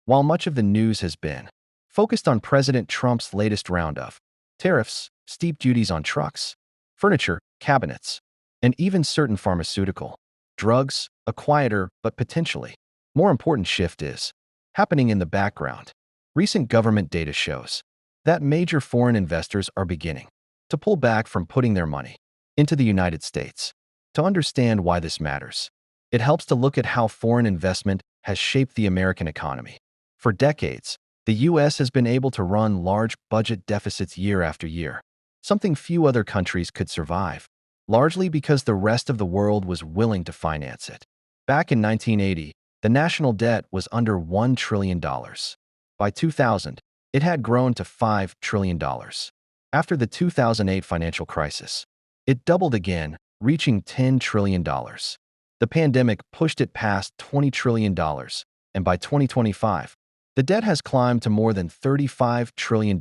While much of the news has been focused on President Trump's latest round of tariffs, steep duties on trucks, furniture, cabinets, and even certain pharmaceutical drugs, a quieter but potentially more important shift is happening in the background. Recent government data shows that major foreign investors are beginning to pull back from putting their money into the United States. To understand why this matters, it helps to look at how foreign investment has shaped the American economy. For decades, the U.S. has been able to run large budget deficits year after year, something few other countries could survive, largely because the rest of the world was willing to finance it. Back in 1980, the national debt was under $1 trillion. By 2000, it had grown to $5 trillion. After the 2008 financial crisis, it doubled again, reaching $10 trillion. The pandemic pushed it past $20 trillion, and by 2025, the debt has climbed to more than $35 trillion,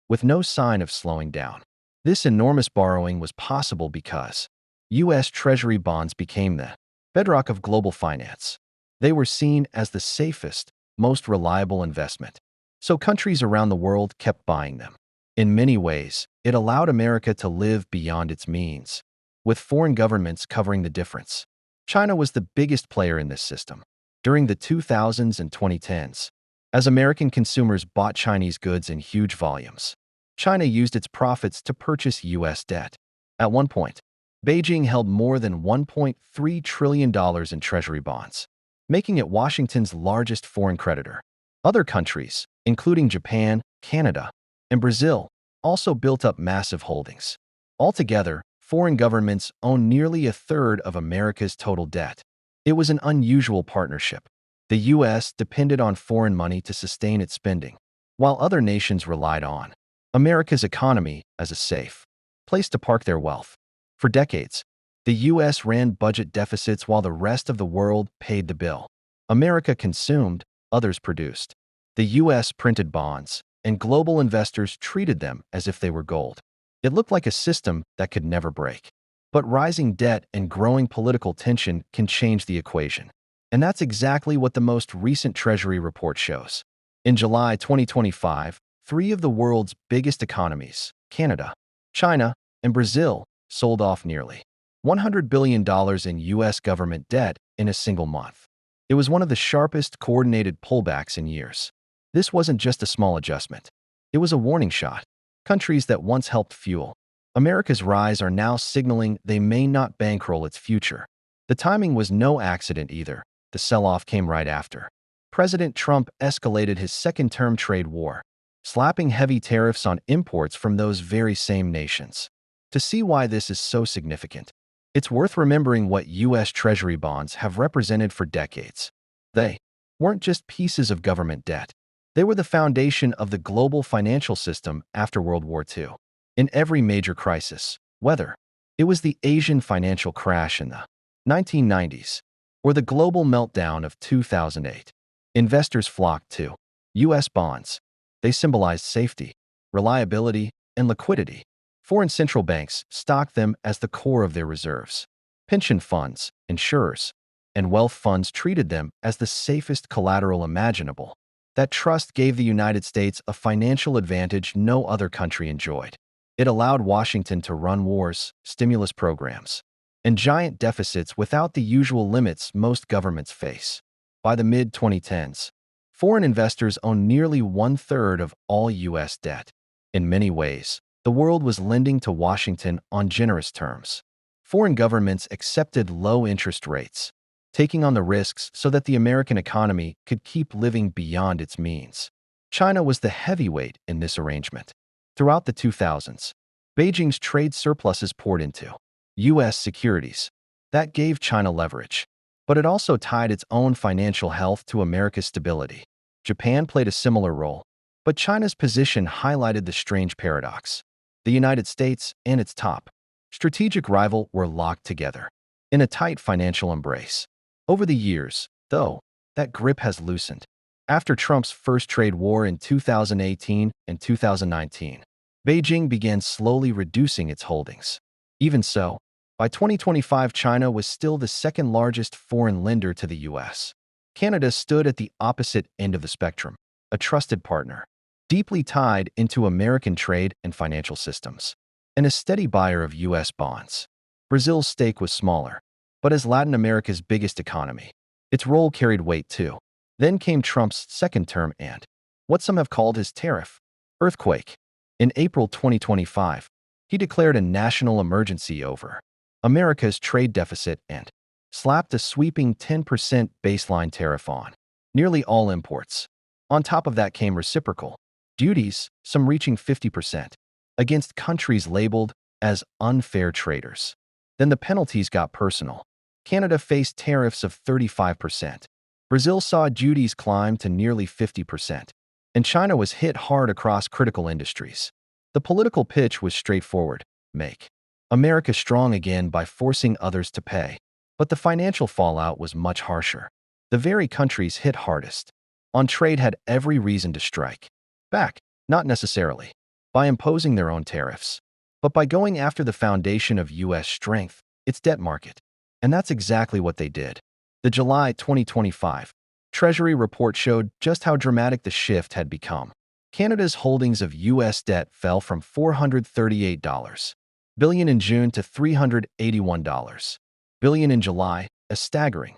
with no sign of slowing down. This enormous borrowing was possible because U.S. Treasury bonds became the bedrock of global finance. They were seen as the safest, most reliable investment, so countries around the world kept buying them. In many ways, it allowed America to live beyond its means, with foreign governments covering the difference. China was the biggest player in this system. During the 2000s and 2010s, as American consumers bought Chinese goods in huge volumes, China used its profits to purchase U.S. debt. At one point, Beijing held more than $1.3 trillion in treasury bonds, making it Washington's largest foreign creditor. Other countries, including Japan, Canada, and Brazil, also built up massive holdings. Altogether, foreign governments own nearly a third of America's total debt. It was an unusual partnership. The U.S. depended on foreign money to sustain its spending, while other nations relied on America's economy as a safe place to park their wealth. For decades, the U.S. ran budget deficits while the rest of the world paid the bill. America consumed, others produced. The U.S. printed bonds, and global investors treated them as if they were gold. It looked like a system that could never break. But rising debt and growing political tension can change the equation. And that's exactly what the most recent Treasury report shows. In July 2025, three of the world's biggest economies, Canada, China, and Brazil, sold off nearly $100 billion in U.S. government debt in a single month. It was one of the sharpest coordinated pullbacks in years. This wasn't just a small adjustment. It was a warning shot. Countries that once helped fuel America's rise are now signaling they may not bankroll its future. The timing was no accident either. The sell-off came right after President Trump escalated his second-term trade war, slapping heavy tariffs on imports from those very same nations. To see why this is so significant, it's worth remembering what U.S. Treasury bonds have represented for decades. They weren't just pieces of government debt. They were the foundation of the global financial system after World War II. In every major crisis, whether it was the Asian financial crash in the 1990s or the global meltdown of 2008, investors flocked to U.S. bonds. They symbolized safety, reliability, and liquidity. Foreign central banks stocked them as the core of their reserves. Pension funds, insurers, and wealth funds treated them as the safest collateral imaginable. That trust gave the United States a financial advantage no other country enjoyed. It allowed Washington to run wars, stimulus programs, and giant deficits without the usual limits most governments face. By the mid-2010s, foreign investors owned nearly one-third of all U.S. debt. In many ways, the world was lending to Washington on generous terms. Foreign governments accepted low interest rates, taking on the risks so that the American economy could keep living beyond its means. China was the heavyweight in this arrangement. Throughout the 2000s, Beijing's trade surpluses poured into U.S. securities. That gave China leverage, but it also tied its own financial health to America's stability. Japan played a similar role, but China's position highlighted the strange paradox. The United States and its top strategic rival were locked together in a tight financial embrace. Over the years, though, that grip has loosened. After Trump's first trade war in 2018 and 2019, Beijing began slowly reducing its holdings. Even so, by 2025, China was still the second largest foreign lender to the U.S. Canada stood at the opposite end of the spectrum, a trusted partner, deeply tied into American trade and financial systems, and a steady buyer of U.S. bonds. Brazil's stake was smaller, but as Latin America's biggest economy, its role carried weight too. Then came Trump's second term and what some have called his tariff earthquake. In April 2025, he declared a national emergency over America's trade deficit and slapped a sweeping 10% baseline tariff on nearly all imports. On top of that came reciprocal duties, some reaching 50%, against countries labeled as unfair traders. Then the penalties got personal. Canada faced tariffs of 35%. Brazil saw duties climb to nearly 50%. And China was hit hard across critical industries. The political pitch was straightforward: make America strong again by forcing others to pay. But the financial fallout was much harsher. The very countries hit hardest on trade had every reason to strike back, not necessarily by imposing their own tariffs, but by going after the foundation of U.S. strength, its debt market. And that's exactly what they did. The July 2025 Treasury report showed just how dramatic the shift had become. Canada's holdings of U.S. debt fell from $438 billion in June to $381 billion in July, a staggering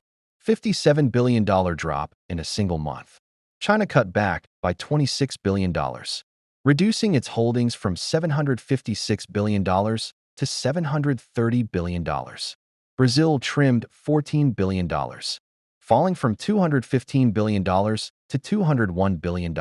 $57 billion drop in a single month. China cut back by $26 billion, reducing its holdings from $756 billion to $730 billion. Brazil trimmed $14 billion, falling from $215 billion to $201 billion.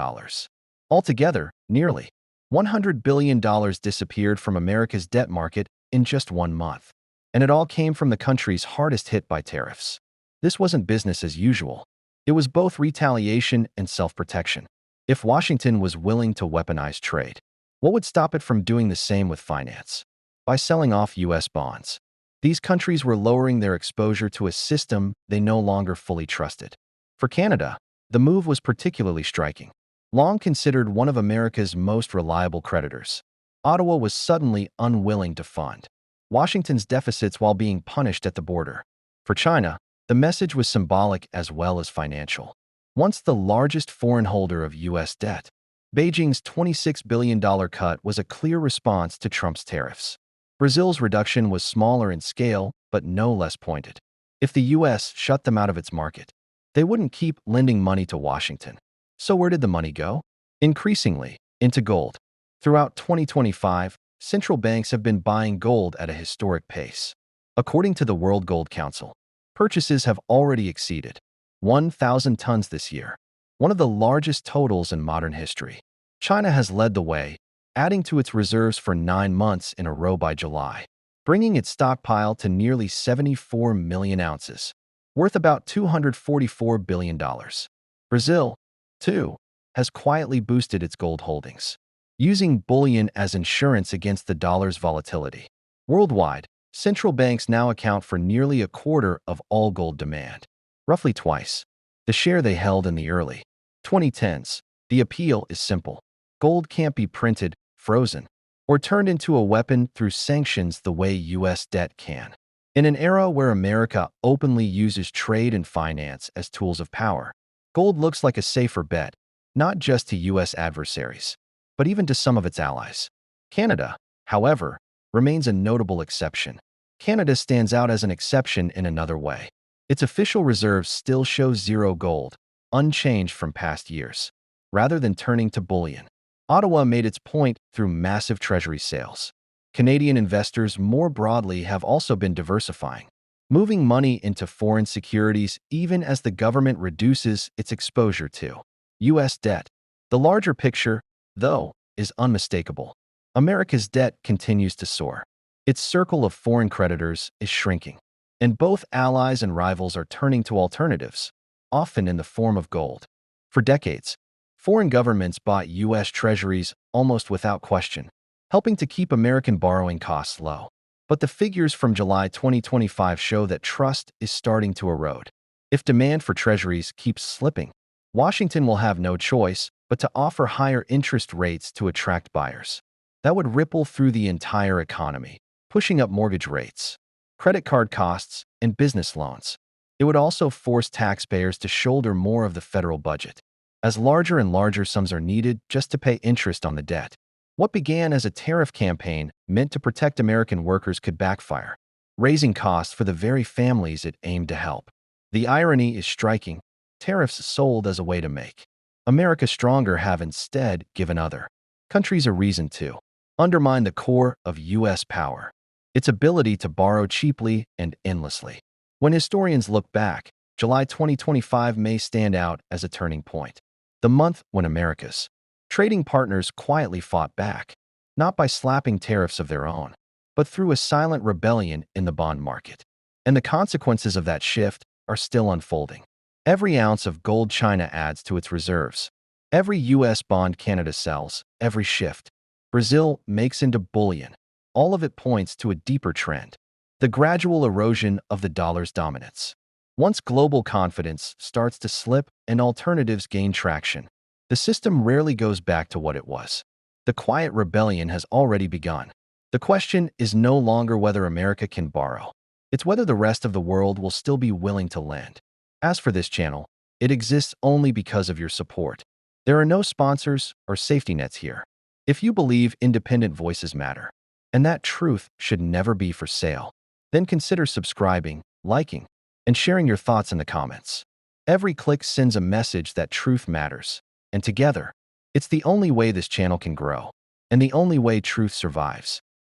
Altogether, nearly $100 billion disappeared from America's debt market in just 1 month. And it all came from the countries hardest hit by tariffs. This wasn't business as usual. It was both retaliation and self-protection. If Washington was willing to weaponize trade, what would stop it from doing the same with finance? By selling off U.S. bonds, these countries were lowering their exposure to a system they no longer fully trusted. For Canada, the move was particularly striking. Long considered one of America's most reliable creditors, Ottawa was suddenly unwilling to fund Washington's deficits while being punished at the border. For China, the message was symbolic as well as financial. Once the largest foreign holder of U.S. debt, Beijing's $26 billion cut was a clear response to Trump's tariffs. Brazil's reduction was smaller in scale, but no less pointed. If the U.S. shut them out of its market, they wouldn't keep lending money to Washington. So where did the money go? Increasingly, into gold. Throughout 2025, central banks have been buying gold at a historic pace. According to the World Gold Council, purchases have already exceeded 1,000 tons this year, one of the largest totals in modern history. China has led the way, adding to its reserves for 9 months in a row by July, bringing its stockpile to nearly 74 million ounces, worth about $244 billion. Brazil, too, has quietly boosted its gold holdings, using bullion as insurance against the dollar's volatility. Worldwide, central banks now account for nearly a quarter of all gold demand, roughly twice the share they held in the early 2010s. The appeal is simple. Gold can't be printed, frozen, or turned into a weapon through sanctions the way U.S. debt can. In an era where America openly uses trade and finance as tools of power, gold looks like a safer bet, not just to U.S. adversaries, but even to some of its allies. Canada, however, remains a notable exception. Canada stands out as an exception in another way. Its official reserves still show zero gold, unchanged from past years, rather than turning to bullion. Ottawa made its point through massive treasury sales. Canadian investors more broadly have also been diversifying, moving money into foreign securities even as the government reduces its exposure to U.S. debt. The larger picture, though, is unmistakable. America's debt continues to soar. Its circle of foreign creditors is shrinking, and both allies and rivals are turning to alternatives, often in the form of gold. For decades, foreign governments bought U.S. treasuries almost without question, helping to keep American borrowing costs low. But the figures from July 2025 show that trust is starting to erode. If demand for treasuries keeps slipping, Washington will have no choice but to offer higher interest rates to attract buyers. That would ripple through the entire economy, pushing up mortgage rates, credit card costs, and business loans. It would also force taxpayers to shoulder more of the federal budget, as larger and larger sums are needed just to pay interest on the debt. What began as a tariff campaign meant to protect American workers could backfire, raising costs for the very families it aimed to help. The irony is striking. Tariffs sold as a way to make America stronger have instead given other countries a reason to undermine the core of U.S. power, its ability to borrow cheaply and endlessly. When historians look back, July 2025 may stand out as a turning point, the month when America's trading partners quietly fought back, not by slapping tariffs of their own, but through a silent rebellion in the bond market. And the consequences of that shift are still unfolding. Every ounce of gold China adds to its reserves, every U.S. bond Canada sells, every shift Brazil makes into bullion, all of it points to a deeper trend: the gradual erosion of the dollar's dominance. Once global confidence starts to slip and alternatives gain traction, the system rarely goes back to what it was. The quiet rebellion has already begun. The question is no longer whether America can borrow. It's whether the rest of the world will still be willing to lend. As for this channel, it exists only because of your support. There are no sponsors or safety nets here. If you believe independent voices matter, and that truth should never be for sale, then consider subscribing, liking, and sharing your thoughts in the comments. Every click sends a message that truth matters, and together, it's the only way this channel can grow, and the only way truth survives.